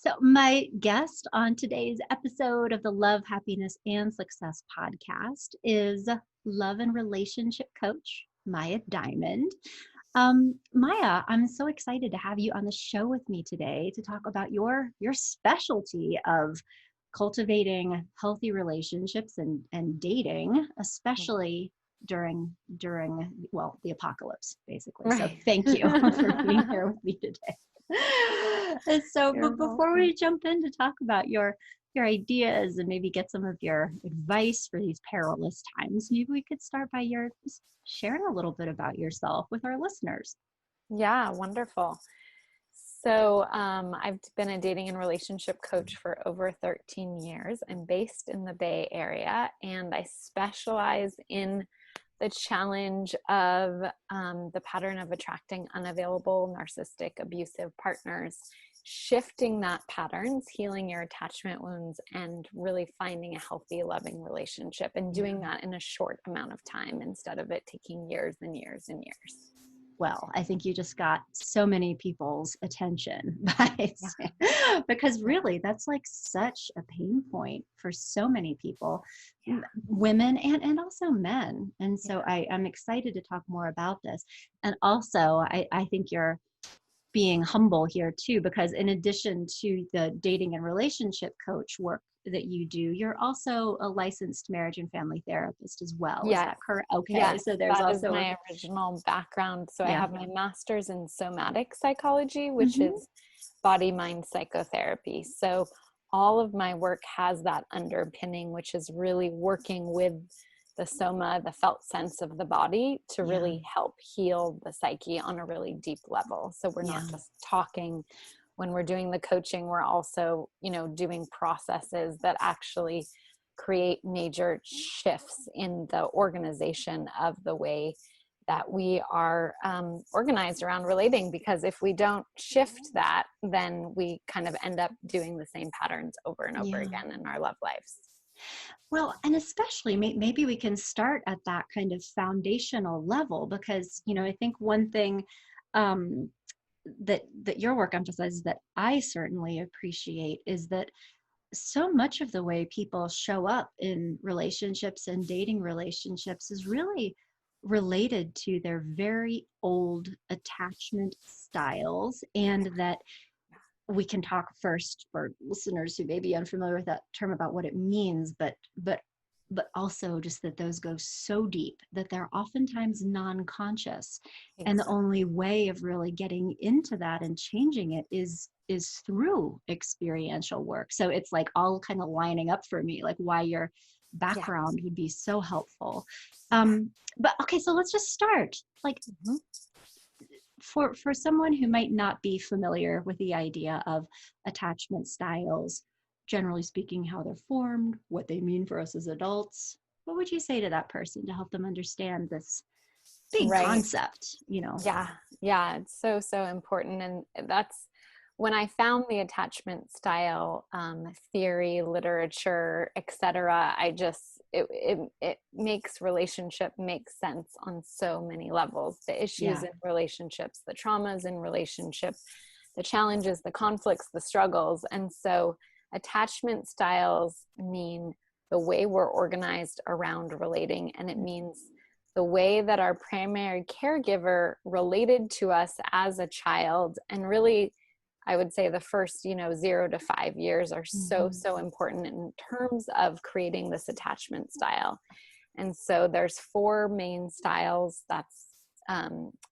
So, my guest on today's episode of the Love, Happiness, and Success podcast is love and relationship coach, Maya Diamond. Maya, I'm so excited to have you on the show with me today to talk about your specialty of cultivating healthy relationships and dating, especially during the apocalypse, basically. So Right. thank you for being here with me today. And so, You're but before we welcome. jump in to talk about your ideas and maybe get some of your advice for these perilous times, maybe we could start by your just sharing a little bit about yourself with our listeners. Yeah, wonderful. So I've been a dating and relationship coach for over 13 years. I'm based in the Bay Area, and I specialize in the challenge of the pattern of attracting unavailable, narcissistic, abusive partners, shifting that patterns, healing your attachment wounds, and really finding a healthy, loving relationship, and doing that in a short amount of time instead of it taking years and years and years. Well, I think you just got so many people's attention by Yeah. because Yeah. really that's like such a pain point for so many people, Yeah. women and also men. And Yeah. so I'm excited to talk more about this. And also I think you're being humble here too, because in addition to the dating and relationship coach work that you do, you're also a licensed marriage and family therapist as well. Is Yes. that correct? Okay. Yes. So there's That is also my original background. So I yeah. have my master's in somatic psychology, which Hmm. is body mind psychotherapy. So all of my work has that underpinning, which is really working with the soma, the felt sense of the body, to Yeah. really help heal the psyche on a really deep level. So we're Yeah. not just talking. When we're doing the coaching, we're also, doing processes that actually create major shifts in the organization of the way that we are organized around relating. Because if we don't shift that, then we kind of end up doing the same patterns over and over Yeah. again in our love lives. Well, and especially maybe we can start at that kind of foundational level because, I think one thing um, that your work emphasizes that I certainly appreciate is that so much of the way people show up in relationships and dating relationships is really related to their very old attachment styles, and that we can talk first for listeners who may be unfamiliar with that term about what it means, but also just that those go so deep that they're oftentimes non-conscious, and the Exactly. only way of really getting into that and changing it is through experiential work. So it's like all kind of lining up for me, like why your Yeah. background would be so helpful. Yeah. But okay, so let's just start. Like Mhm. for someone who might not be familiar with the idea of attachment styles, generally speaking, how they're formed, what they mean for us as adults, what would you say to that person to help them understand this big Right. concept? Yeah. Yeah. It's so, so important. And that's when I found the attachment style theory, literature, etc. It makes relationship make sense on so many levels. The issues Yeah. in relationships, the traumas in relationship, the challenges, the conflicts, the struggles. And so attachment styles mean the way we're organized around relating, and it means the way that our primary caregiver related to us as a child. And really, I would say the first, 0 to 5 years are so, Mm-hmm. so important in terms of creating this attachment style. And so there's 4 main styles. That's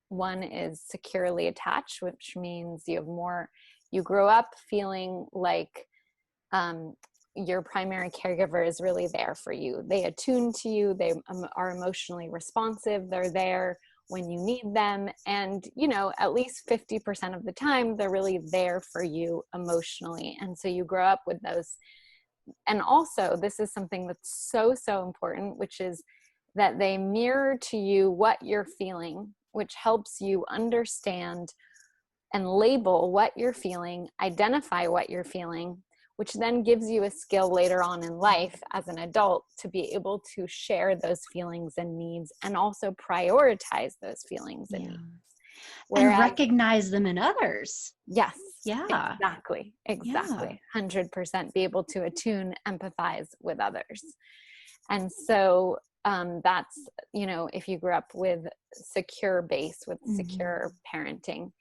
one is securely attached, which means you grow up feeling like your primary caregiver is really there for you. They attune to you. They are emotionally responsive. They're there when you need them. And, at least 50% of the time, they're really there for you emotionally. And so you grow up with those. And also, this is something that's so, so important, which is that they mirror to you what you're feeling, which helps you understand and label what you're feeling, identify what you're feeling, which then gives you a skill later on in life as an adult to be able to share those feelings and needs, and also prioritize those feelings and Yeah. needs. And Whereas, recognize them in others. yes, Yeah. exactly, Yeah. 100%, be able to attune, empathize with others. And so that's, if you grew up with secure base, with Mm-hmm. secure parenting,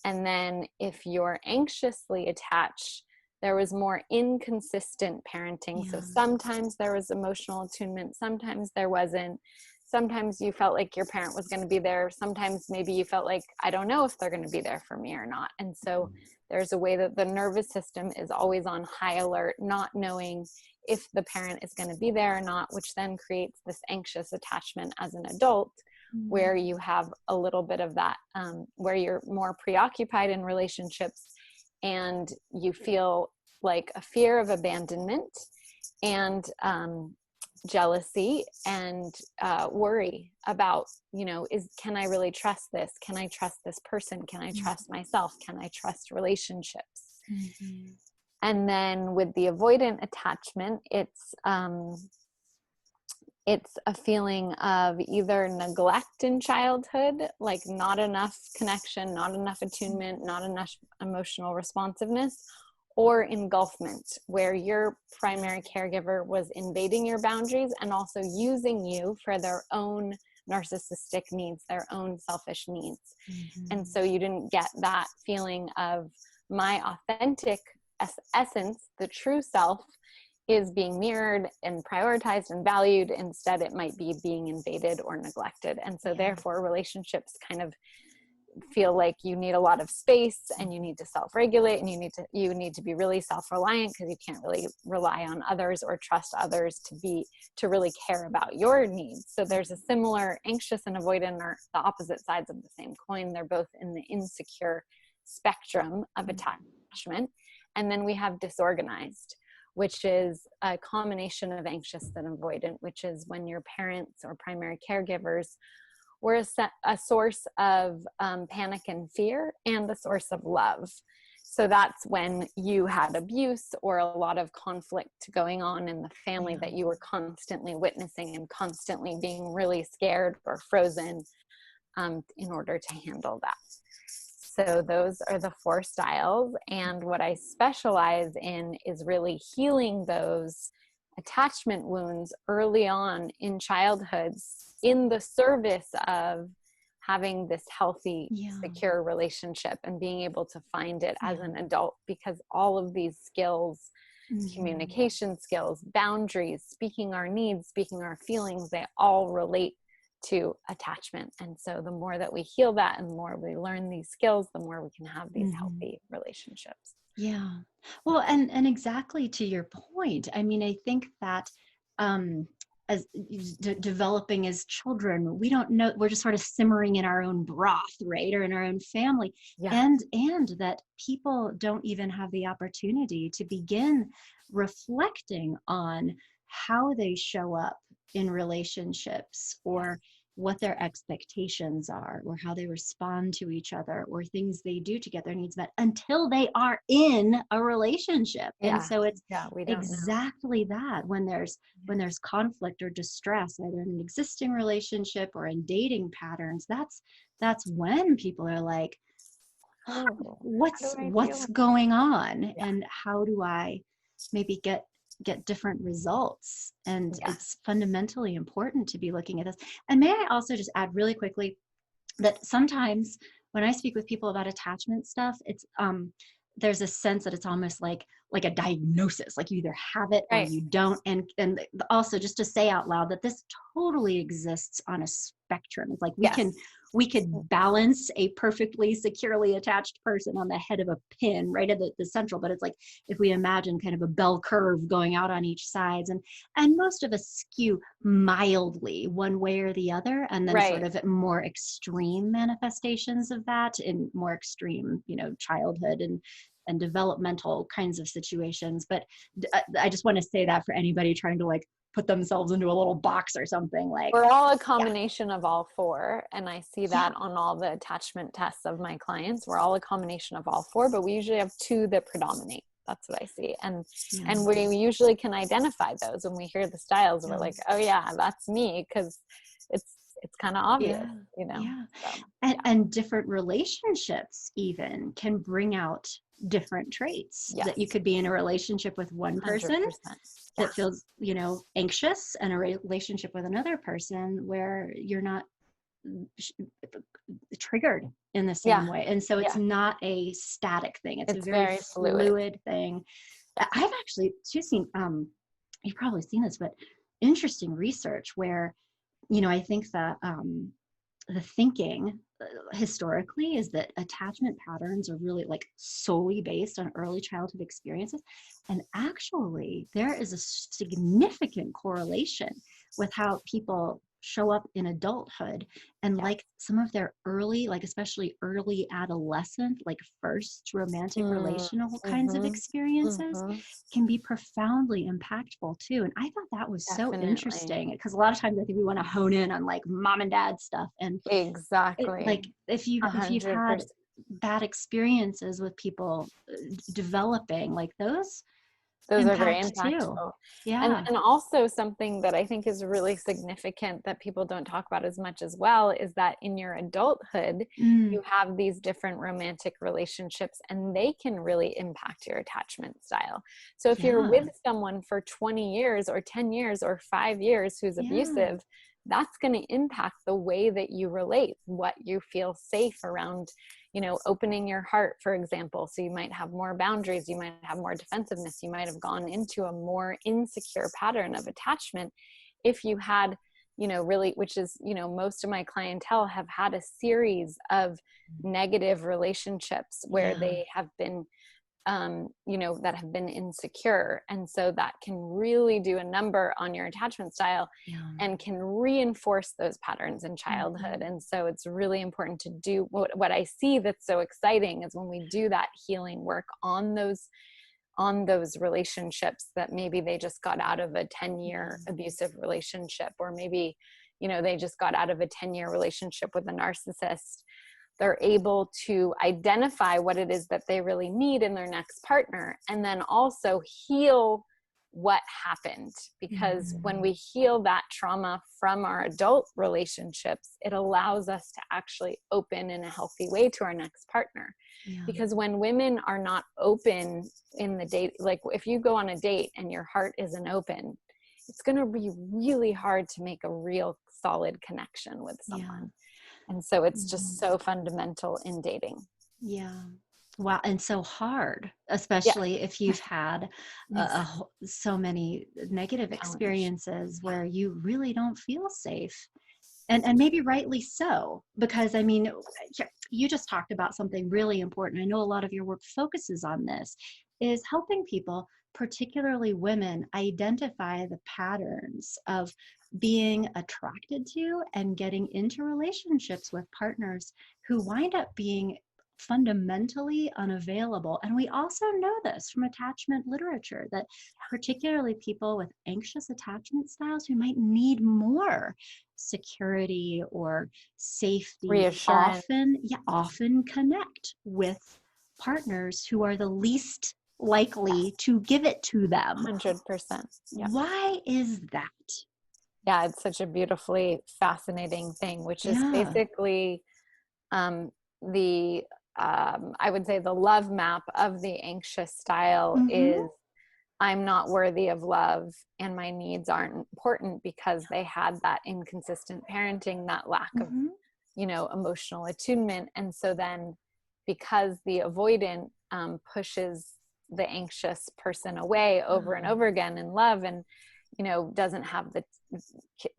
and then if you're anxiously attached, there was more inconsistent parenting. So Yeah. sometimes there was emotional attunement, sometimes there wasn't. Sometimes you felt like your parent was going to be there. Sometimes maybe you felt like, I don't know if they're going to be there for me or not. And so there's a way that the nervous system is always on high alert, not knowing if the parent is going to be there or not, which then creates this anxious attachment as an adult, where you have a little bit of that, where you're more preoccupied in relationships and you feel like a fear of abandonment and jealousy and worry about, can I really trust this? Can I trust this person? Can I trust myself? Can I trust relationships? Mm-hmm. And then with the avoidant attachment, it's a feeling of either neglect in childhood, like not enough connection, not enough attunement, not enough emotional responsiveness, or engulfment, where your primary caregiver was invading your boundaries and also using you for their own narcissistic needs, their own selfish needs. Mm-hmm. And so you didn't get that feeling of my authentic essence, the true self, is being mirrored and prioritized and valued. Instead, it might be being invaded or neglected. And so Yeah. therefore relationships kind of feel like you need a lot of space and you need to self-regulate and you need to be really self-reliant, because you can't really rely on others or trust others to really care about your needs. So there's a similar anxious and avoidant are the opposite sides of the same coin. They're both in the insecure spectrum of attachment. And then we have disorganized, which is a combination of anxious and avoidant, which is when your parents or primary caregivers were a source of panic and fear and a source of love. So that's when you had abuse or a lot of conflict going on in the family that you were constantly witnessing and constantly being really scared or frozen in order to handle that. So those are the 4 styles. And what I specialize in is really healing those attachment wounds early on in childhoods in the service of having this healthy, secure relationship and being able to find it as an adult, because all of these skills, communication skills, boundaries, speaking our needs, speaking our feelings, they all relate to attachment. And so the more that we heal that and the more we learn these skills, the more we can have these healthy relationships. Yeah. Well, and exactly to your point. I mean, I think that as developing as children, we don't know, we're just sort of simmering in our own broth, right? Or in our own family. Yeah. And that people don't even have the opportunity to begin reflecting on how they show up in relationships, or what their expectations are, or how they respond to each other, or things they do to get their needs met, until they are in a relationship. And so it's we don't know. exactly that, when there's conflict or distress, either in an existing relationship or in dating patterns, that's when people are like, Oh, what's going on, and how do I maybe get different results? And it's fundamentally important to be looking at this. And may I also just add really quickly that sometimes when I speak with people about attachment stuff, it's there's a sense that it's almost like a diagnosis, like you either have it or you don't. And also, just to say out loud that this totally exists on a spectrum. It's like we could balance a perfectly securely attached person on the head of a pin right at the central, but it's like, if we imagine kind of a bell curve going out on each sides, and most of us skew mildly one way or the other, and then sort of more extreme manifestations of that in more extreme, childhood and developmental kinds of situations. But I just want to say that for anybody trying to like put themselves into a little box or something, like, we're all a combination of all 4. And I see that on all the attachment tests of my clients. We're all a combination of all 4, but we usually have 2 that predominate. That's what I see. And we usually can identify those when we hear the styles. We're like, oh yeah, that's me, because it's kind of obvious, Yeah. you know? Yeah. So, And different relationships even can bring out different traits, that you yes, could be in a relationship with one person 100%. Yeah. that feels, anxious, and a relationship with another person where you're not sh- triggered in the Yeah. same way. And so it's Yeah. not a static thing. It's a It's very very fluid. fluid thing. Yeah. I've actually too seen, you've probably seen this, but interesting research where, I think that the thinking historically is that attachment patterns are really like solely based on early childhood experiences. And actually, there is a significant correlation with how people show up in adulthood, and Yeah. like some of their early, like especially early adolescent, like first romantic Mm, relational kinds of mhm, experiences mhm. can be profoundly impactful too. And I thought that was so Definitely. interesting, because a lot of times I think we want to hone in on like mom and dad stuff. And Exactly. like if you've had 100%. bad experiences with people developing, like those Those are very impact too. impactful. Yeah. And also something that I think is really significant that people don't talk about as much as well is that in your adulthood, Mm, you have these different romantic relationships and they can really impact your attachment style. So if you're yeah. with someone for 20 years or 10 years or 5 years who's Yeah. abusive, that's going to impact the way that you relate, what you feel safe around, opening your heart, for example. So you might have more boundaries, you might have more defensiveness, you might have gone into a more insecure pattern of attachment if you had, really, which is, most of my clientele have had a series of negative relationships where Yeah. they have been that have been insecure. And so that can really do a number on your attachment style Yeah. and can reinforce those patterns in childhood. Mhm. And so it's really important to do what I see that's so exciting is when we do that healing work on those relationships that maybe they just got out of a 10-year Mhm. abusive relationship, or maybe, they just got out of a 10-year relationship with a narcissist. They're able to identify what it is that they really need in their next partner, and then also heal what happened. Because when Mhm. we heal that trauma from our adult relationships, it allows us to actually open in a healthy way to our next partner. Yeah. Because when women are not open in the date, like if you go on a date and your heart isn't open, it's going to be really hard to make a real solid connection with Yeah. someone. And so it's just Mhm. so fundamental in dating. Yeah. Wow. And so hard, Yeah. especially if you've had Exactly. so many negative Challenge. experiences Yeah. where you really don't feel safe. And maybe rightly so, because I mean, you just talked about something really important. I know a lot of your work focuses on this, is helping people, particularly women, identify the patterns of being attracted to and getting into relationships with partners who wind up being fundamentally unavailable. And we also know this from attachment literature, that particularly people with anxious attachment styles who might need more security or safety Reassurance. often connect with partners who are the least likely to give it to them. 100%. Yeah. Why is that? Yeah. It's such a beautifully fascinating thing, which is Yeah. basically the, I would say the love map of the anxious style Mm-hmm. is I'm not worthy of love and my needs aren't important because they had that inconsistent parenting, that lack of, Mm-hmm. emotional attunement. And so then because the avoidant pushes the anxious person away over and over again in love, and, doesn't have the,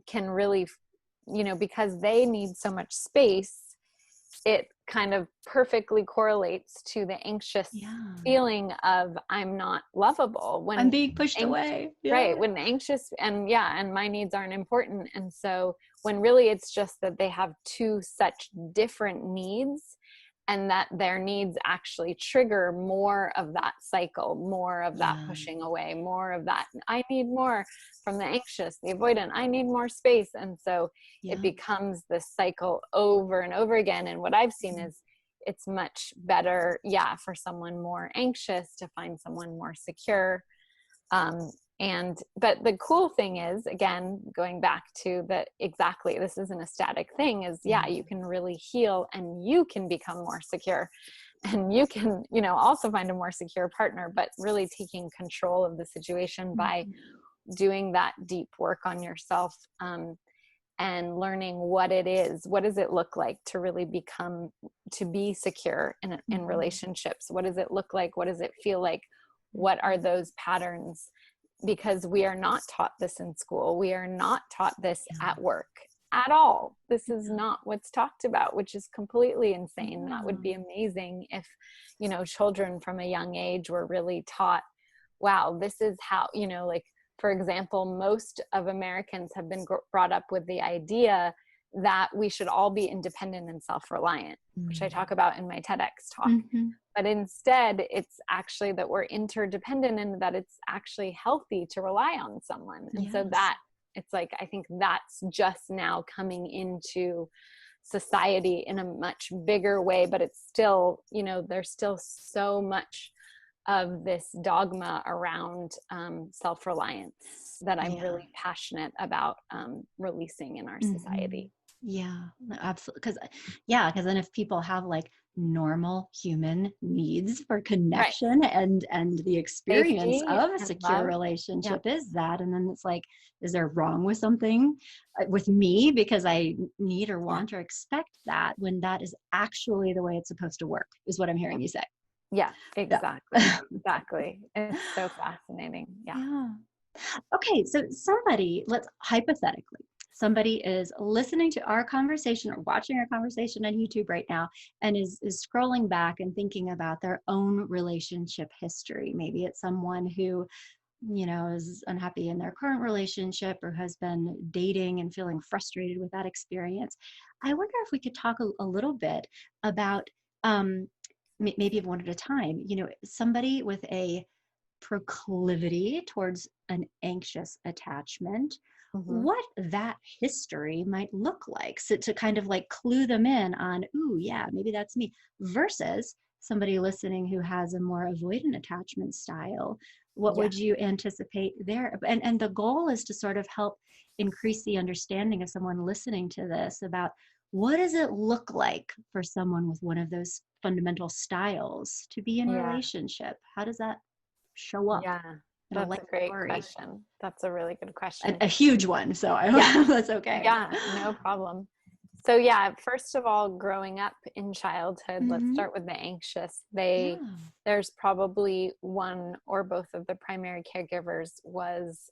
can really, because they need so much space, it kind of perfectly correlates to the anxious Yeah. feeling of I'm not lovable I'm when being pushed away. Yeah. right, when anxious, and yeah, and my needs aren't important. And so when really it's just that they have two such different needs, and that their needs actually trigger more of that cycle, more of that Yeah. pushing away, more of that I need more from the anxious, the avoidant, I need more space. And so it Yeah. becomes this cycle over and over again. And what I've seen is it's much better, yeah, for someone more anxious to find someone more secure, But the cool thing is, again, going back to exactly, this isn't a static thing, is you can really heal and you can become more secure, and you can, also find a more secure partner, but really taking control of the situation by doing that deep work on yourself, and learning what does it look like to really to be secure in relationships? What does it look like? What does it feel like? What are those patterns? Because we are not taught this in school. We are not taught this at work at all. This is not what's talked about, which is completely insane. That would be amazing if, children from a young age were really taught, wow, this is how, like, for example, most of Americans have been brought up with the idea that we should all be independent and self-reliant, which I talk about in my TEDx talk. But instead, it's actually that we're interdependent, and that it's actually healthy to rely on someone. And so that it's like, I think that's just now coming into society in a much bigger way, but it's still, there's still so much of this dogma around self-reliance that I'm really passionate about releasing in our society. Yeah, absolutely. Because then if people have like normal human needs for connection and the experience Safety of a and secure love. relationship is that, and then it's like, is there wrong with something with me because I need or want or expect that, when that is actually the way it's supposed to work, is what I'm hearing you say. Yeah, exactly. Exactly. It's so fascinating. Yeah. Okay, so let's hypothetically, somebody is listening to our conversation or watching our conversation on YouTube right now, and is scrolling back and thinking about their own relationship history. Maybe it's someone who, is unhappy in their current relationship, or has been dating and feeling frustrated with that experience. I wonder if we could talk a little bit about, maybe one at a time, somebody with a proclivity towards an anxious attachment, what that history might look like. So to kind of like clue them in on, ooh, yeah, maybe that's me, versus somebody listening who has a more avoidant attachment style. What would you anticipate there? And the goal is to sort of help increase the understanding of someone listening to this about, what does it look like for someone with one of those fundamental styles to be in a relationship? How does that show up? Yeah, In a that's life a great story? question. That's a really good question. A huge one, so I hope that's okay. Yeah, no problem. So first of all, growing up in childhood, let's start with the anxious. There's probably one or both of the primary caregivers was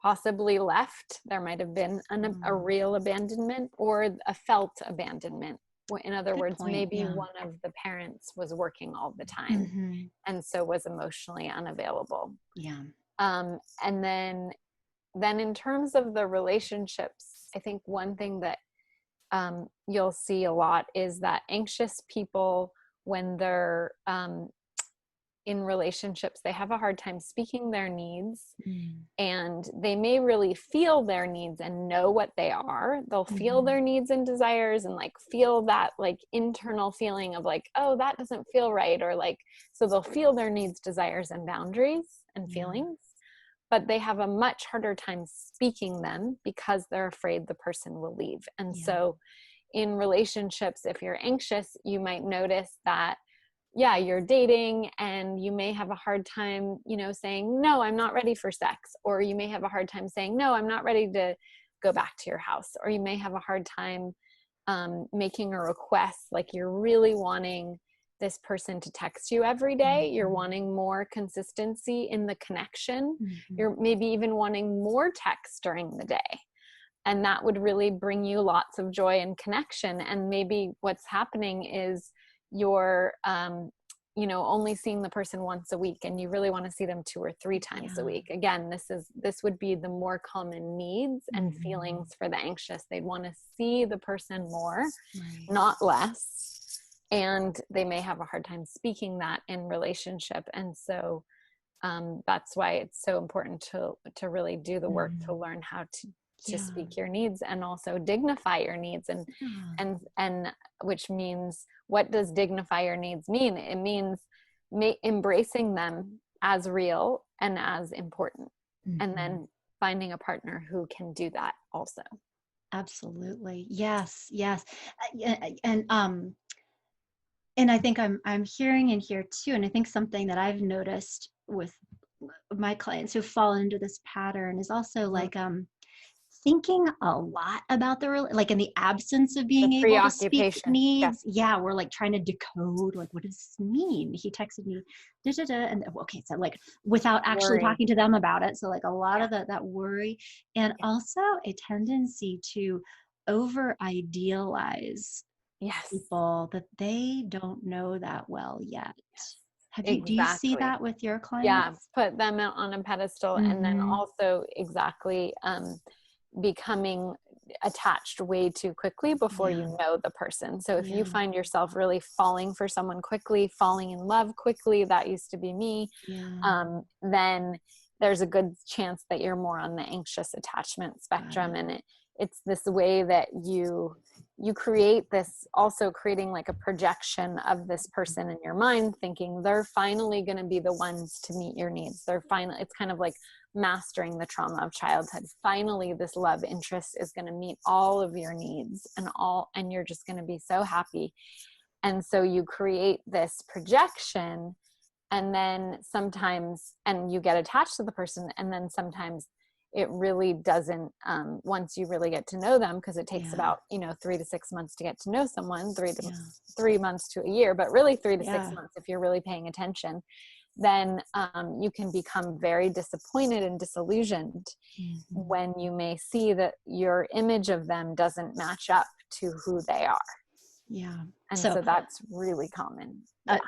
possibly left. There might have been a real abandonment or a felt abandonment. In other words, maybe one of the parents was working all the time and so was emotionally unavailable. And then in terms of the relationships, I think one thing that you'll see a lot is that anxious people, when they're in relationships, they have a hard time speaking their needs, and they may really feel their needs and know what they are. They'll feel their needs and desires and like feel that like internal feeling of like, oh, that doesn't feel right, or like, so they'll feel their needs, desires, and boundaries and feelings, but they have a much harder time speaking them because they're afraid the person will leave. And so in relationships, if you're anxious, you might notice that you're dating and you may have a hard time, saying, no, I'm not ready for sex. Or you may have a hard time saying, no, I'm not ready to go back to your house. Or you may have a hard time making a request. Like you're really wanting this person to text you every day. You're wanting more consistency in the connection. You're maybe even wanting more text during the day. And that would really bring you lots of joy and connection. And maybe what's happening is you're only seeing the person once a week, and you really want to see them 2 or 3 times a week. Again, this would be the more common needs and feelings for the anxious. They'd want to see the person more, not less, and they may have a hard time speaking that in relationship. And so that's why it's so important to really do the work to learn how to speak your needs, and also dignify your needs, and which means, what does dignify your needs mean? It means embracing them as real and as important. And then finding a partner who can do that also. Absolutely. Yes. Yes. And and I think I'm hearing in here too, and I think something that I've noticed with my clients who fall into this pattern is also Mhm. like thinking a lot about like in the absence of The being able to speak preoccupation. Yeah. needs. Yeah, we're like trying to decode, like, what does this mean? He texted me, da, da, da, and okay, so like without actually Worry. talking to them about it. So like a lot Yeah. of that worry, and Yeah. also a tendency to over idealize Yes. people that they don't know that well yet. Yes. Do you see Exactly. that with your Yeah. clients? Put them out on a pedestal, and then Mm-hmm. also exactly becoming attached way too quickly before Yeah. you know the person. So if you Yeah. find yourself really falling for someone quickly, falling in love quickly, that used to be me, Yeah. then there's a good chance that you're more on the anxious attachment Got spectrum. it. And it's this way that you create this, also creating like a projection of this person in your mind, thinking they're finally going to be the ones to meet your needs. They're finally, it's kind of like mastering the trauma of childhood. Finally, this love interest is going to meet all of your needs, and you're just going to be so happy. And so you create this projection, and then sometimes, and you get attached to the person, and then sometimes it really doesn't, once you really get to know them, because it takes Yeah. about 3 to 6 months to get to know someone, Yeah. 3 months to a year, but really 3 to 6 Yeah. months if you're really paying attention, then you can become very disappointed and disillusioned Mm-hmm. when you may see that your image of them doesn't match up to who they are. Yeah. And So so that's really common. Yeah.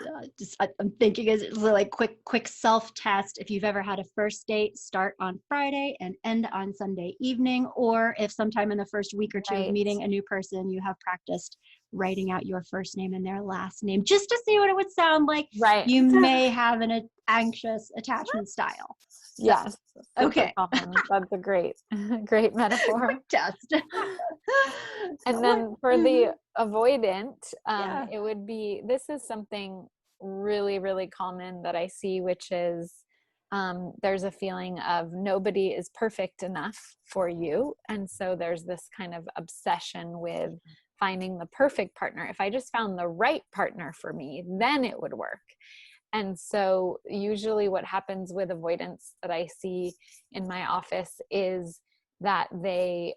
I'm thinking is like quick self test. If you've ever had a first date start on Friday and end on Sunday evening, or if sometime in the first week or two of Right. meeting a new person, you have practiced writing out your first name and their last name just to see what it would sound like, Right. you may have an anxious attachment style. So, Yes. Super okay, common. That's a great, great quick metaphor. test. So And what? then for Mhm. the avoidant, Yeah. it would be, this is something really, really common that I see, which is there's a feeling of nobody is perfect enough for you. And so there's this kind of obsession with finding the perfect partner. If I just found the right partner for me, then it would work. And so usually what happens with avoidance that I see in my office is that they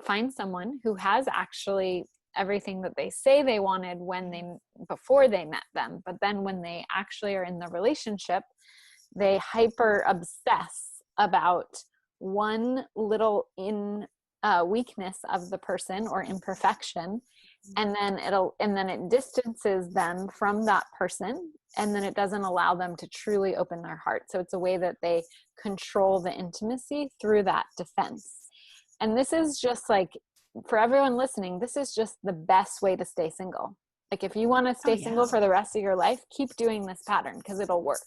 find someone who has actually everything that they say they wanted before they met them, but then when they actually are in the relationship, they hyper obsess about one little weakness of the person or imperfection, and then it distances them from that person, and then it doesn't allow them to truly open their heart. So it's a way that they control the intimacy through that defense. And this is just like, for everyone listening, this is just the best way to stay single. Like if you want to Oh stay yeah. single for the rest of your life, keep doing this pattern because it'll work.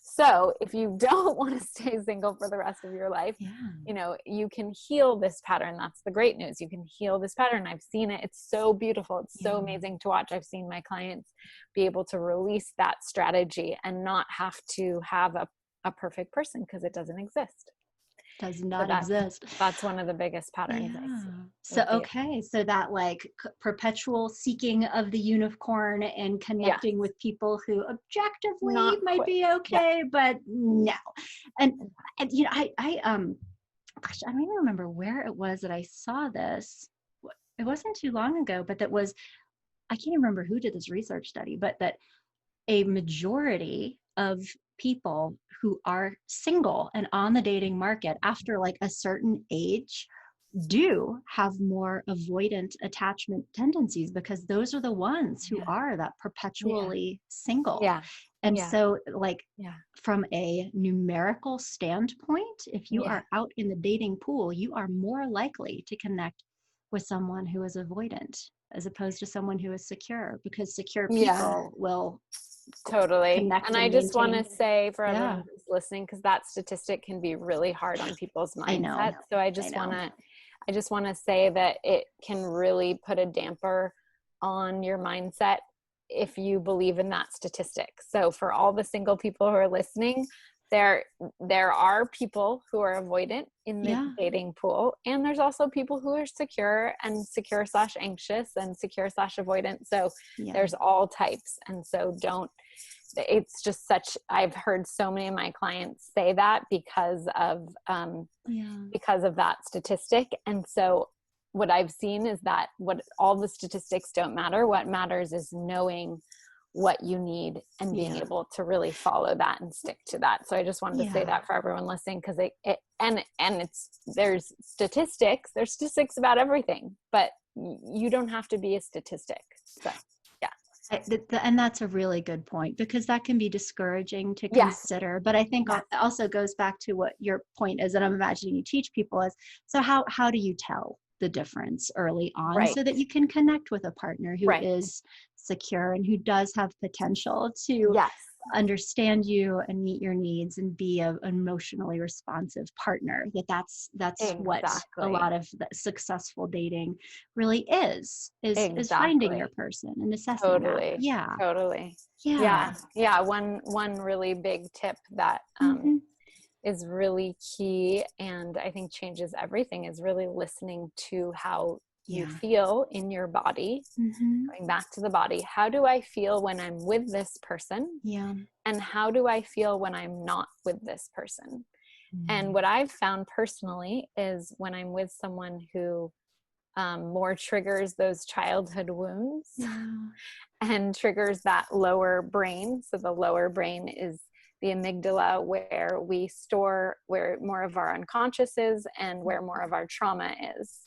So if you don't want to stay single for the rest of your life, Yeah. you can heal this pattern. That's the great news. You can heal this pattern. I've seen it. It's so beautiful. It's so Yeah. amazing to watch. I've seen my clients be able to release that strategy and not have to have a perfect person because it doesn't exist. Does So not exist. that's one of the biggest patterns I Yeah. see So, would be, okay. So that like perpetual seeking of the unicorn and yeah, connecting with people who objectively not might quit. be Yeah. okay, but no. And, gosh, I don't even remember where it was that I saw this. It wasn't too long ago, but I can't even remember who did this research study, but that a majority of people who are single and on the dating market after like a certain age do have more avoidant attachment tendencies because those are the ones who Yeah. are that Yeah. perpetually single. Yeah. And Yeah. so, like, Yeah. from a numerical standpoint, if you Yeah. are out in the dating pool, you are more likely to connect with someone who is avoidant as opposed to someone who is secure, because secure Yeah. people will Totally. connect And I and just want to maintain. say for Yeah, everyone who's listening, because that statistic can be really hard on people's I know. mindsets. So I know. I just want to say that it can really put a damper on your mindset if you believe in that statistic. So for all the single people who are listening, there are people who are avoidant in the Yeah. dating pool, and there's also people who are secure and secure slash anxious and secure slash avoidant. So Yeah. there's all types. And so it's just I've heard so many of my clients say that because of that statistic. And so what I've seen is that all the statistics don't matter. What matters is knowing what you need and being able to really follow that and stick to that. So I just wanted to say that for everyone listening, because there's statistics about everything, but you don't have to be a statistic. So and that's a really good point, because that can be discouraging to yes. consider. But I think it also goes back to what your point is, and I'm imagining you teach people is, so how do you tell the difference early on, so that you can connect with a partner who is secure and who does have potential to understand you and meet your needs and be an emotionally responsive partner? That's exactly what a lot of the successful dating really is finding your person and assessing totally that. Totally. One really big tip that is really key, and I think changes everything, is really listening to how you feel in your body. Going back to the body, how do I feel when I'm with this person? And how do I feel when I'm not with this person? And what I've found personally is when I'm with someone who more triggers those childhood wounds and triggers that lower brain. So the lower brain is the amygdala, where we store where more of our unconscious is and where more of our trauma is.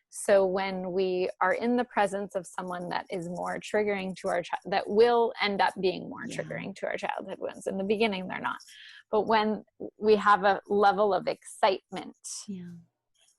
So when we are in the presence of someone that is more triggering to our that will end up being more triggering to our childhood wounds. In the beginning, they're not. But when we have a level of excitement,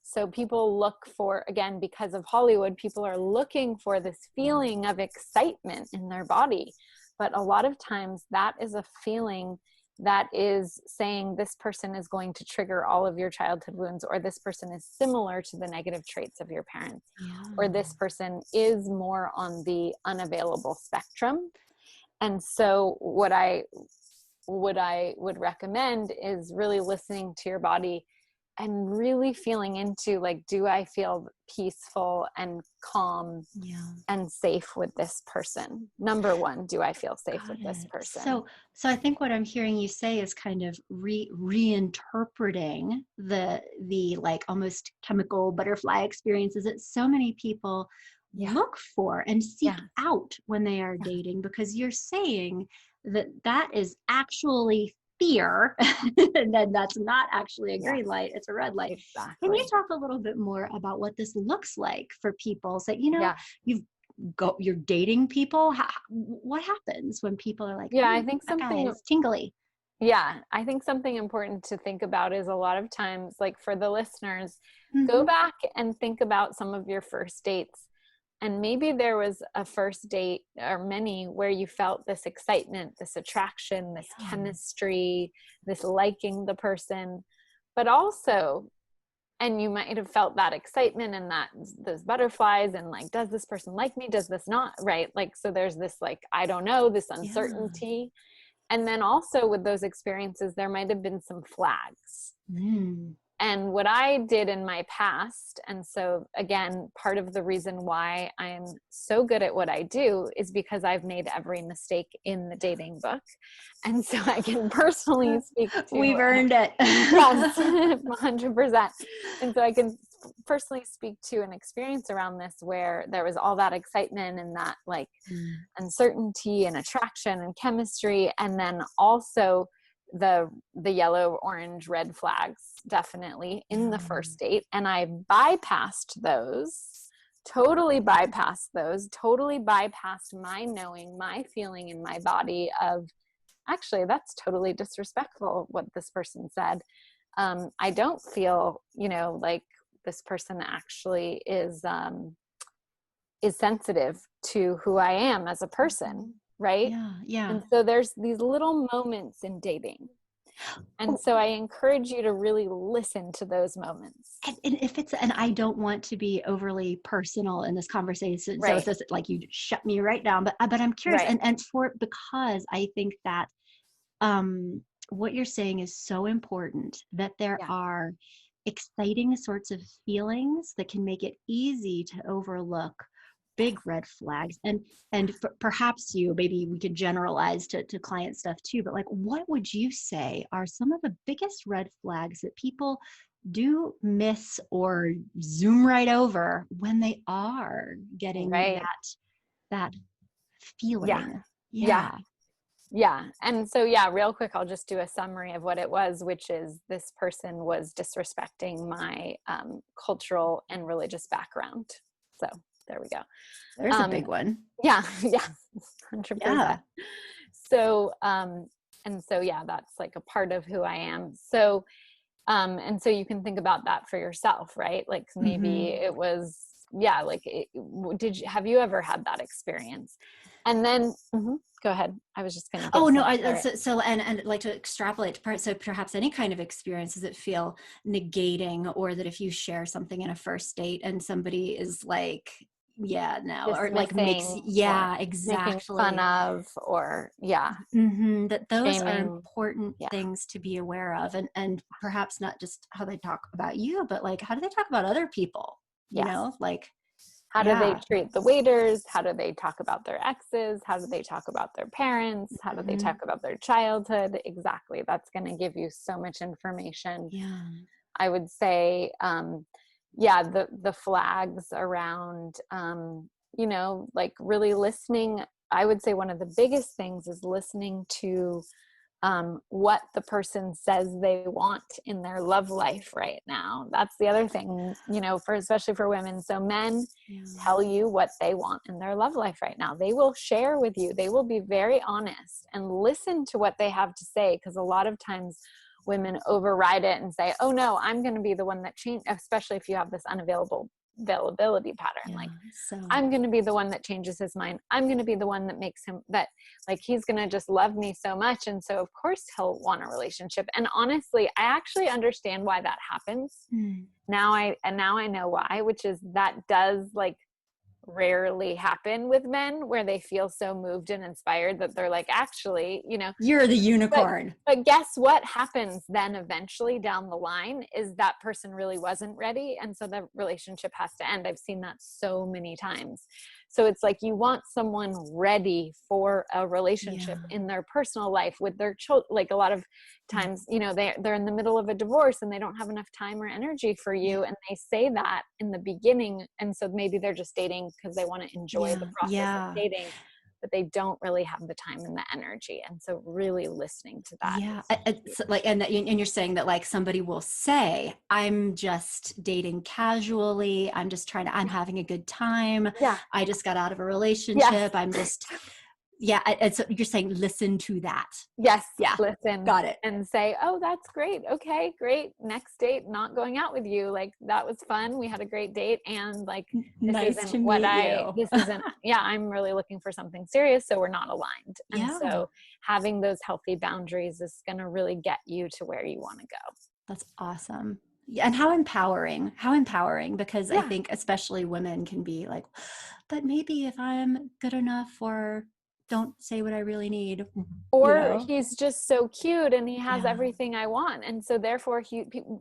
so people look for, again, because of Hollywood, people are looking for this feeling of excitement in their body. But a lot of times that is a feeling that is saying this person is going to trigger all of your childhood wounds, or this person is similar to the negative traits of your parents, or this person is more on the unavailable spectrum. And so what I would recommend is really listening to your body and really feeling into, like, do I feel peaceful and calm and safe with this person? Number one, do I feel safe with this person? So I think what I'm hearing you say is kind of reinterpreting the like almost chemical butterfly experiences that so many people look for and seek out when they are dating, because you're saying that is actually fear, and then that's not actually a green light, it's a red light. Exactly. Can you talk a little bit more about what this looks like for people? So, you're dating people. What happens when people are like, I think something is tingly? I think something important to think about is, a lot of times, like for the listeners, go back and think about some of your first dates. And maybe there was a first date, or many, where you felt this excitement, this attraction, this chemistry, this liking the person, but also, and you might have felt that excitement and those butterflies and, like, does this person like me? Does this not? Right? Like, so there's this, like, I don't know, this uncertainty. And then also with those experiences, there might have been some flags. And what I did in my past, and so again, part of the reason why I'm so good at what I do is because I've made every mistake in the dating book. And so I can personally speak to— We've earned it. Yes, 100%. And so I can personally speak to an experience around this where there was all that excitement and that, like, uncertainty and attraction and chemistry, and then also the yellow, orange, red flags definitely in the first date. And I totally bypassed my knowing, my feeling in my body of, actually, that's totally disrespectful what this person said. I don't feel, like this person actually is sensitive to who I am as a person. Right? And so there's these little moments in dating. And so I encourage you to really listen to those moments. And I don't want to be overly personal in this conversation. So it's just like you shut me right down, but I'm curious. And because I think that, what you're saying is so important, that there Yeah. are exciting sorts of feelings that can make it easy to overlook Yes. big red flags. And perhaps maybe we could generalize to client stuff too, but like, what would you say are some of the biggest red flags that people do miss or zoom right over when they are getting Right. that Yeah. feeling? Yeah. Yeah. Yeah. And so, yeah, real quick, I'll just do a summary of what it was, which is this person was disrespecting my cultural and religious background. So there we go. There's a Um, big one. yeah. Yeah. 100%. Yeah. So, and so, yeah, that's like a part of who I am. So, and so you can think about that for yourself, right? Like maybe Hmm. it was, yeah, like, have you ever had that experience? And then, go ahead. I was just going to give Oh no, some I other. so and like to extrapolate to part, so perhaps any kind of experiences that feel negating, or that if you share something in a first date and somebody is like, yeah, no, or like makes, Dismissing or yeah, making fun exactly. of, or yeah, That those are shaming. important Yeah. things to be aware of, and perhaps not just how they talk about you, but like, how do they talk about other people? Yes. Like, How do they yeah. treat the waiters? How do they talk about their exes? How do they talk about their parents? How do they talk Hmm. about their childhood? Exactly. That's going to give you so much information. Yeah. I would say, yeah, the flags around, like really listening. I would say one of the biggest things is listening to what the person says they want in their love life right now. That's the other thing, for especially for women. So men Yeah. tell you what they want in their love life right now. They will share with you. They will be very honest and listen to what they have to say, because a lot of times women override it and say, "Oh no, I'm going to be the one that change," especially if you have this availability pattern. Yeah. Like, So I'm going to be the one that changes his mind. I'm going to be the one that makes him that, like, he's going to just love me so much. And so of course he'll want a relationship. And honestly, I actually understand why that happens. mm, Now I know why, which is that does like rarely happen with men, where they feel so moved and inspired that they're like, actually, you're the but unicorn. but guess what happens then eventually down the line is that person really wasn't ready, and so the relationship has to end. I've seen that so many times. So it's like you want someone ready for a relationship Yeah. in their personal life with their children. Like a lot of Mm, times, they're in the middle of a divorce and they don't have enough time or energy for yeah. you, and they say that in the beginning, and so maybe they're just dating because they want to enjoy the Yeah. process of Yeah. dating, but they don't really have the time and the energy. And so really listening to that Yeah. is It's like, and you're saying that like somebody will say, I'm just dating casually. I'm yeah, having a good time. yeah, I just got out of a yes, relationship. I'm just, yeah. And so you're saying, listen to that. yes, Yeah. listen Got it. and say, oh, that's great, okay, great, next date not going out with you, like that was fun, we had a great date, and like Nice to meet you. this isn't, yeah, I'm really looking for something serious, so we're not aligned. And Yeah. so having those healthy boundaries is going to really get you to where you want to go. That's awesome. Yeah, and how empowering, because I Yeah. think especially women can be like, but maybe if I'm good enough, or don't say what I really need, you Or know? he's just so cute and he has Yeah. everything I want, and so therefore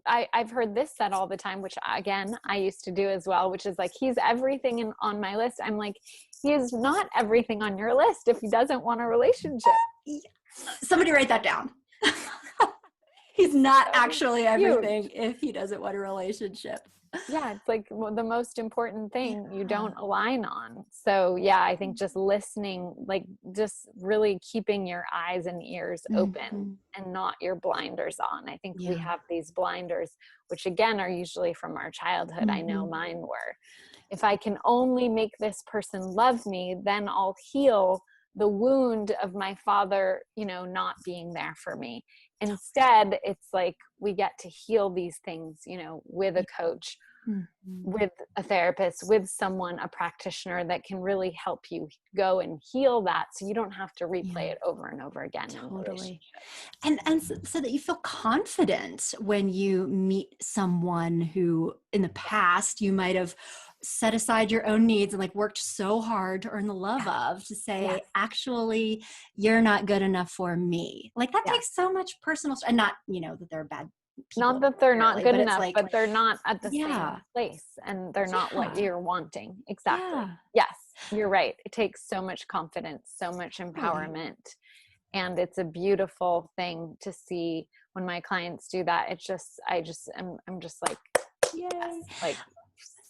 I've heard this said all the time, which again I used to do as well, which is like, he's everything on my list. I'm like, he is not everything on your list if he doesn't want a relationship. Yeah. Somebody write that down. He's not So actually cute. everything if he doesn't want a relationship. Yeah, it's like the most important Yeah. thing you don't align on. So yeah, I think just listening, like just really keeping your eyes and ears open Mhm. and not your blinders on. I think we Yeah. have these blinders, which again are usually from our childhood. I know Mhm. mine were. If I can only make this person love me, then I'll heal the wound of my father, not being there for me. Instead, it's like we get to heal these things, with a Yeah. coach, Mhm. with a therapist, with someone, a practitioner that can really help you go and heal that, so you don't have to Yeah. replay it over and over again in a Totally. relationship. And so that you feel confident when you meet someone who in the past you might have set aside your own needs and like worked so hard to earn the love Yes. of, to Yes. say, actually, you're not good enough for me. Like that Yes. takes so much personal, and not, that they're bad Not people that they're not necessarily, good but it's enough, like, but they're not at the same yeah, place and they're not what yeah, you're wanting. Exactly. yeah, Yes, you're right. It takes so much confidence, so much totally. empowerment. And it's a beautiful thing to see when my clients do that. I'm just like, yes, Yay. like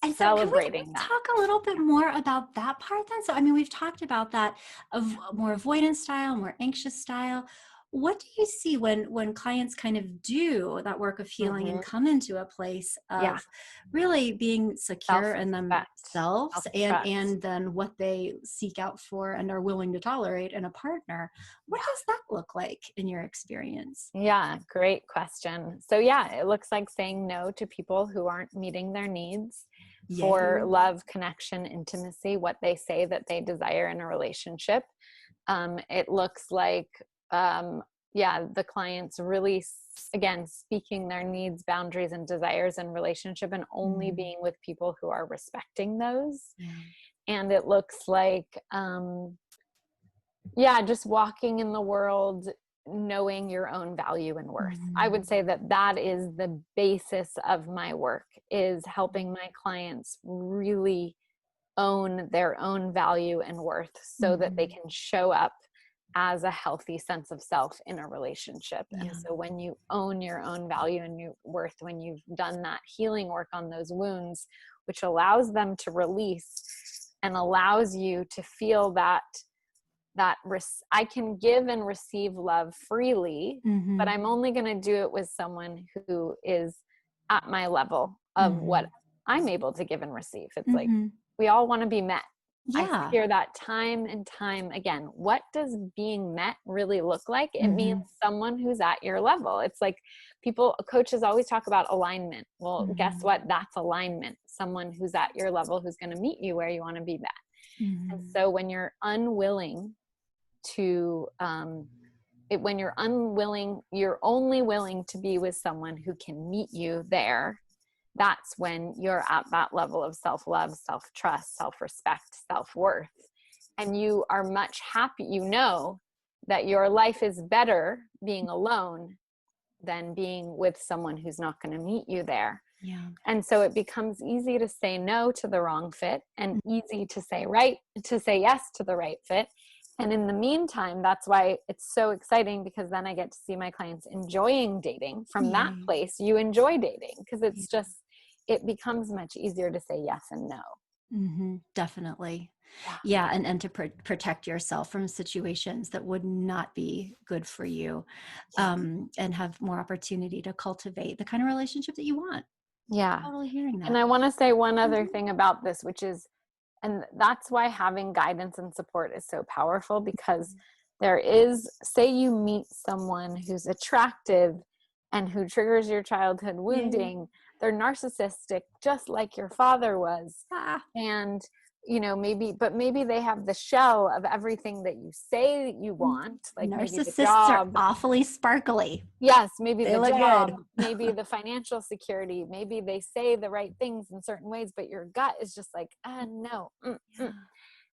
And so can we celebrating that. talk a little bit more about that part then? So, I mean, we've talked about that of more avoidance style, more anxious style. What do you see when clients kind of do that work of healing and Hmm. come into a place Yeah. of really being secure in Self-respect, themselves self-trust. and then what they seek out for and are willing to tolerate in a partner? What Yeah. does that look like in your experience? Yeah, great question. So yeah, it looks like saying no to people who aren't meeting their needs for Yay. love, connection, intimacy, what they say that they desire in a relationship. It looks like, yeah, the clients really, again, speaking their needs, boundaries, and desires in relationship and only Mm, being with people who are respecting those. yeah. And it looks like, yeah, just walking in the world knowing your own value and worth. I Mhm. would say that that is the basis of my work, is helping my clients really own their own value and worth so that they Mhm. can show up as a healthy sense of self in a relationship. And Yeah. so when you own your own value and your worth, when you've done that healing work on those wounds, which allows them to release and allows you to feel that I can give and receive love freely, but Mhm. I'm only going to do it with someone who is at my level of what Mhm. I'm able to give and receive. It's like Mhm. we all want to be met. I Yeah. hear that time and time again. What does being met really look like? It means Mhm. someone who's at your level. It's like coaches always talk about alignment. Well, guess Mhm. what? That's alignment. Someone who's at your level, who's going to meet you where you want to be met. And Mhm. so when you're unwilling to you're only willing to be with someone who can meet you there. That's when you're at that level of self-love, self-trust, self-respect, self-worth, and you are much happy. You know that your life is better being alone than being with someone who's not going to meet you there. Yeah. And so it becomes easy to say no to the wrong fit and easy to say yes to the right fit. And in the meantime, that's why it's so exciting, because then I get to see my clients enjoying dating from that Yay. place. You enjoy dating because Yeah. it becomes much easier to say yes and no. Definitely. Yeah. Yeah, and to protect yourself from situations that would not be good for you, Yeah. and have more opportunity to cultivate the kind of relationship that you want. Yeah. Totally hearing And that. I want to say one other Mhm. thing about this, which is, and that's why having guidance and support is so powerful, because say you meet someone who's attractive and who triggers your childhood Yay. wounding, they're narcissistic, just like your father was. Ah, And, maybe they have the shell of everything that you say you want, like maybe the narcissists are job. awfully sparkly. Yes, maybe They the look good. job, maybe the financial security, maybe they say the right things in certain ways, but your gut is just like, no. Yeah.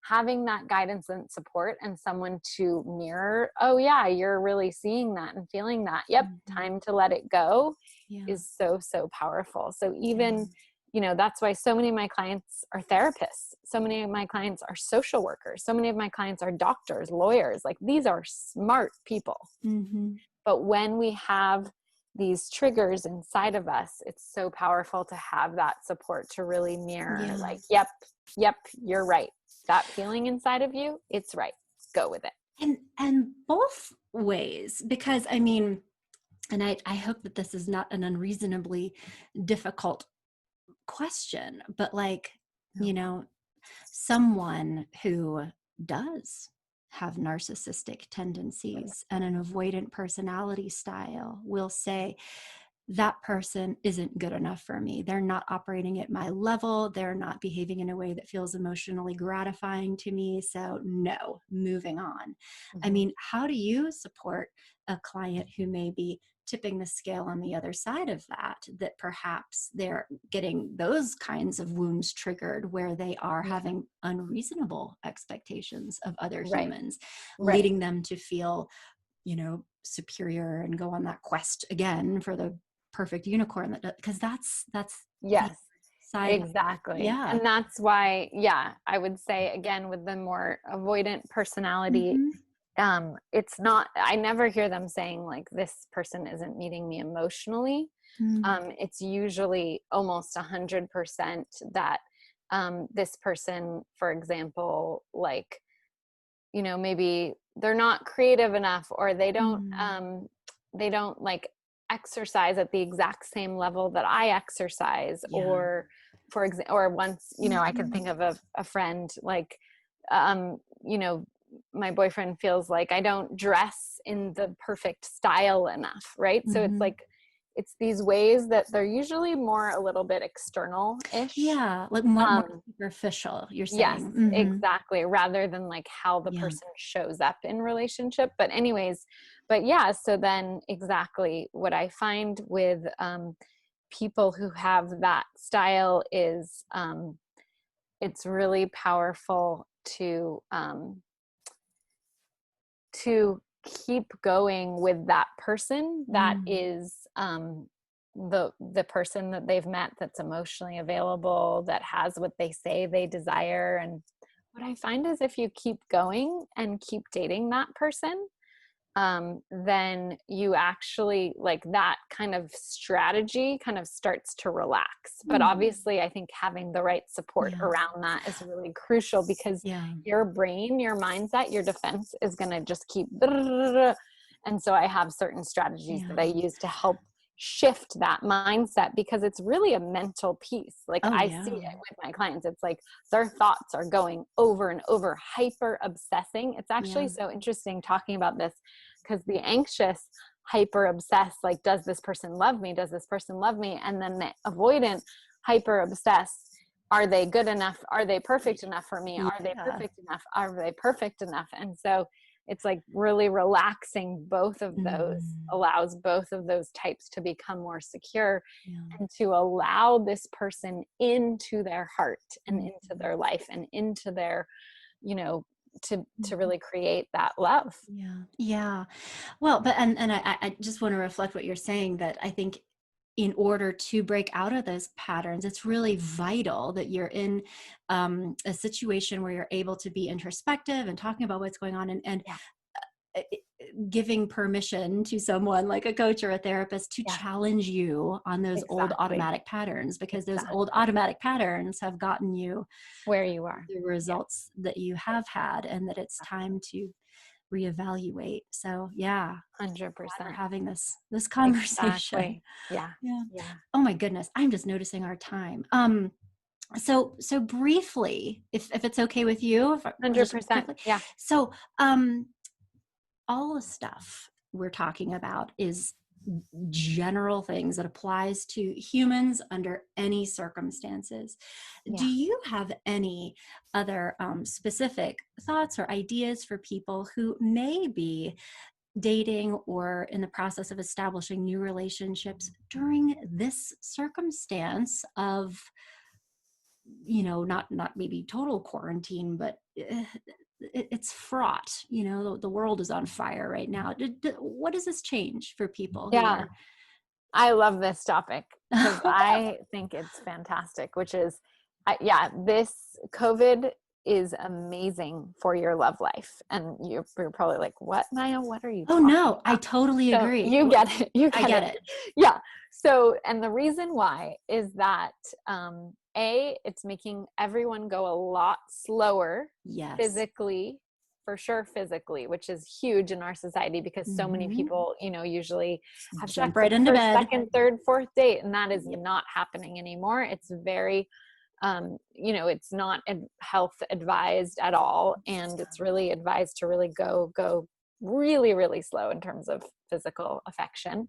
Having that guidance and support and someone to mirror, oh yeah, you're really seeing that and feeling that. Yep, Mhm. time to let it go Yeah. is so, so powerful. So Yeah. even, that's why so many of my clients are therapists. So many of my clients are social workers. So many of my clients are doctors, lawyers. Like, these are smart people. Hmm. But when we have these triggers inside of us, it's so powerful to have that support to really mirror, Yeah. like, yep, you're right. That feeling inside of you, it's right. Go with it. And both ways, because I mean, and I hope that this is not an unreasonably difficult question, but like, you No. know, someone who does have narcissistic tendencies and an avoidant personality style will say, that person isn't good enough for me. They're not operating at my level. They're not behaving in a way that feels emotionally gratifying to me. So, no, moving on. I Mhm. mean, how do you support a client who may be tipping the scale on the other side of that, that perhaps they're getting those kinds of wounds triggered where they are Yeah. having unreasonable expectations of other Right. humans, Right. leading them to feel, superior and go on that quest again for the perfect unicorn, that because that's the Yes. side. Exactly. Yeah. And that's why, yeah, I would say again with the more avoidant personality, Hmm. it's not, I never hear them saying like this person isn't meeting me emotionally. Mm. It's usually almost 100% that this person, for example, like, maybe they're not creative enough, or Mm. they don't like exercise at the exact same level that I exercise, Yeah. or for example, or once, I can Mhm. think of a friend like, um, you know, my boyfriend feels like I don't dress in the perfect style enough, right? So it's Mhm. like, it's these ways that they're usually more a little bit external-ish. Yeah, like more Um, superficial, you're Yes, saying. Hmm. exactly. Rather than like how the Yeah. person shows up in relationship. But anyways, but yeah, so then exactly what I find with people who have that style is it's really powerful to keep going with that person that Mm. is the person that they've met, that's emotionally available, that has what they say they desire. And what I find is if you keep going and keep dating that person, then you actually like that kind of strategy kind of starts to relax. But Mm. obviously, I think having the right support Yes. around that is really crucial, because Yeah. your brain, your mindset, your defense is going to just keep. And so I have certain strategies Yeah. that I use to help shift that mindset, because it's really a mental piece. Like Oh, I see yeah. it with my clients. It's like their thoughts are going over and over, hyper obsessing. It's Yeah. actually so interesting talking about this, because the anxious hyper obsessed, like, does this person love me, does this person love me, and then the avoidant hyper obsessed, are they good enough, are they perfect enough for me, are they Yeah. perfect enough, are they perfect enough? And so it's like really relaxing both of those, Mhm. allows both of those types to become more secure, Yeah. and to allow this person into their heart and into Mhm. their life and into their, you know to Mhm. really create that love. Yeah. Yeah. Well, but and I just want to reflect what you're saying, that I think in order to break out of those patterns, it's really vital that you're in a situation where you're able to be introspective and talking about what's going on, and Yeah. uh, giving permission to someone like a coach or a therapist to Yeah. challenge you on those old Exactly. automatic patterns, because those old Exactly. automatic patterns have gotten you Where you are. the Yeah. results that you have had, and that it's time to reevaluate. So yeah, glad we're 100%. having this conversation. Exactly. Yeah. Yeah. Yeah. Oh my goodness, I'm just noticing our time. So briefly, if it's okay with you, just 100%. quickly. Yeah. So um all the stuff we're talking about is general things that applies to humans under any circumstances. Do Yeah. you have any other specific thoughts or ideas for people who may be dating or in the process of establishing new relationships during this circumstance of, not maybe total quarantine, but it's fraught. The world is on fire right now. What does this change for people who Yeah. are I love this topic because I think it's fantastic, which is, yeah, this COVID is amazing for your love life. And you're probably like, what, Maya? What are you Oh talking no, I about? totally So agree. you get it. You I get get it. it. Yeah. So, and the reason why is that, it's making everyone go a lot slower Yes. physically, for sure, physically, which is huge in our society, because so many Hmm. people, usually have sex Jump at right the into first, bed. second, third, fourth date, and that is Yeah. not happening anymore. It's very, it's not health advised at all, and it's really advised to really go really, really slow in terms of physical affection.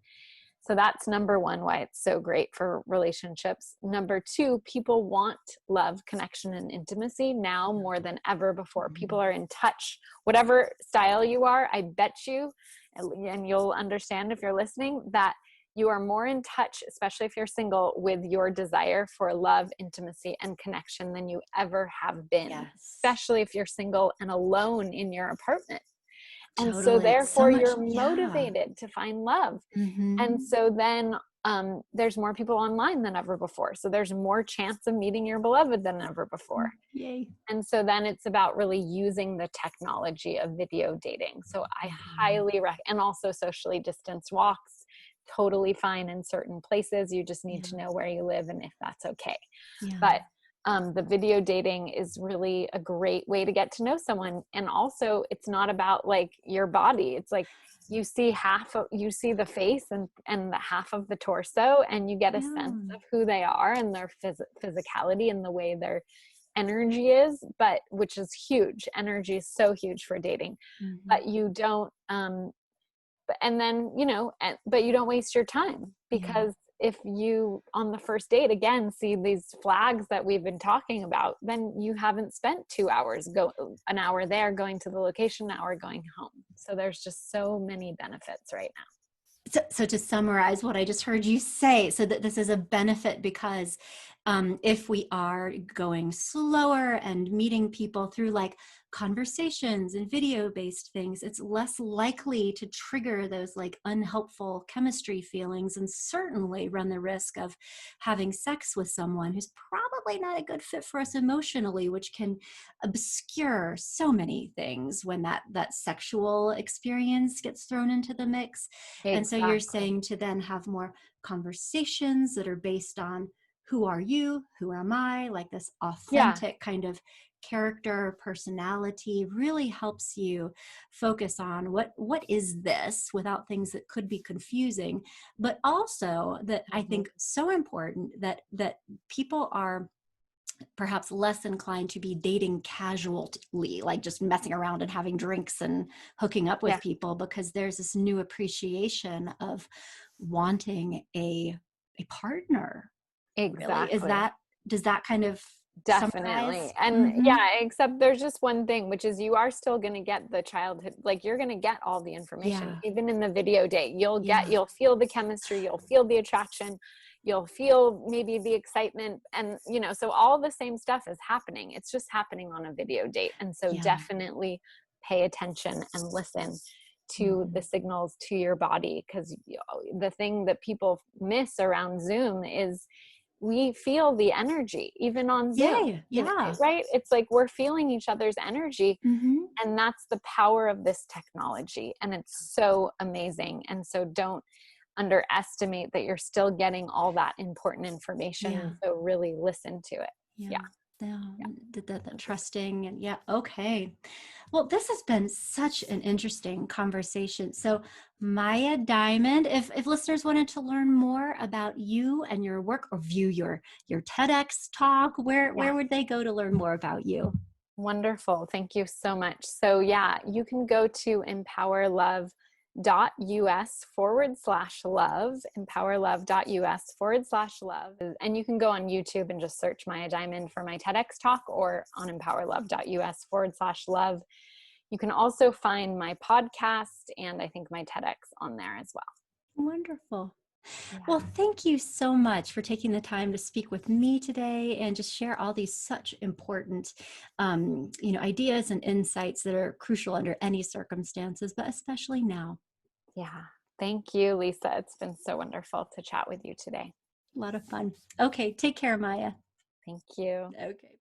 So that's number one, why it's so great for relationships. Number two, people want love, connection, and intimacy now more than ever before. People are in touch. Whatever style you are, I bet you, and you'll understand if you're listening, that you are more in touch, especially if you're single, with your desire for love, intimacy, and connection than you ever have been, Yes. especially if you're single and alone in your apartment. And so Totally. So therefore much. you're Yeah. motivated to find love. And Mm-hmm. so then there's more people online than ever before. So there's more chance of meeting your beloved than ever before. Yay. And so then it's about really using the technology of video dating. So I highly recommend, and also socially distanced walks, totally fine in certain places. You just need Yeah. to know where you live and if that's okay. Yeah. But the video dating is really a great way to get to know someone. And also it's not about like your body. It's like you see you see the face and the half of the torso, and you get a sense Yeah. of who they are and their physicality and the way their energy is, but which is huge. Energy is so huge for dating. Mm-hmm. But you don't and then but you don't waste your time, Yeah. because if you on the first date again see these flags that we've been talking about, then you haven't spent 2 hours, an hour there going to the location, an hour going home. So there's just so many benefits right now. So to summarize what I just heard you say, so that this is a benefit because if we are going slower and meeting people through like conversations and video-based things, it's less likely to trigger those like unhelpful chemistry feelings, and certainly run the risk of having sex with someone who's probably not a good fit for us emotionally, which can obscure so many things when that sexual experience gets thrown into the mix. And so you're Exactly. saying to then have more conversations that are based on who are you, who am I, like this Yeah, authentic kind of character, personality really helps you focus on what is this without things that could be confusing, but also that I mhm. think so important that people are perhaps less inclined to be dating casually, like just messing around and having drinks and hooking up with Yeah, people, because there's this new appreciation of wanting a partner. Really, is exactly. that, does that kind of Definitely. summarize? And Mm-hmm. yeah, except there's just one thing, which is you are still going to get the childhood, like you're going to get all the information, Yeah. even in the video date. Yeah. You'll feel the chemistry, you'll feel the attraction, you'll feel maybe the excitement. And, so all the same stuff is happening. It's just happening on a video date. And so Yeah. definitely pay attention and listen to Mm-hmm. the signals to your body. Because the thing that people miss around Zoom is we feel the energy even on Zoom, Yay. Yeah. right? It's like we're feeling each other's energy, Mm-hmm. and that's the power of this technology, and it's so amazing. And so don't underestimate that you're still getting all that important information, Yeah. and so really listen to it. Yeah. Yeah, Yeah. yeah. The trusting, and yeah. Okay. Well, this has been such an interesting conversation. So, Maya Diamond, if listeners wanted to learn more about you and your work, or view your TEDx talk, Yeah. where would they go to learn more about you? Wonderful. Thank you so much. So yeah, you can go to empowerlove.us/love, empowerlove.us/love. And you can go on YouTube and just search Maya Diamond for my TEDx talk, or on empowerlove.us/love. You can also find my podcast and I think my TEDx on there as well. Wonderful. Well, Yeah. thank you so much for taking the time to speak with me today and just share all these such important, ideas and insights that are crucial under any circumstances, but especially now. Yeah. Thank you, Lisa. It's been so wonderful to chat with you today. A lot of fun. Okay, take care, Maya. Thank you. Okay.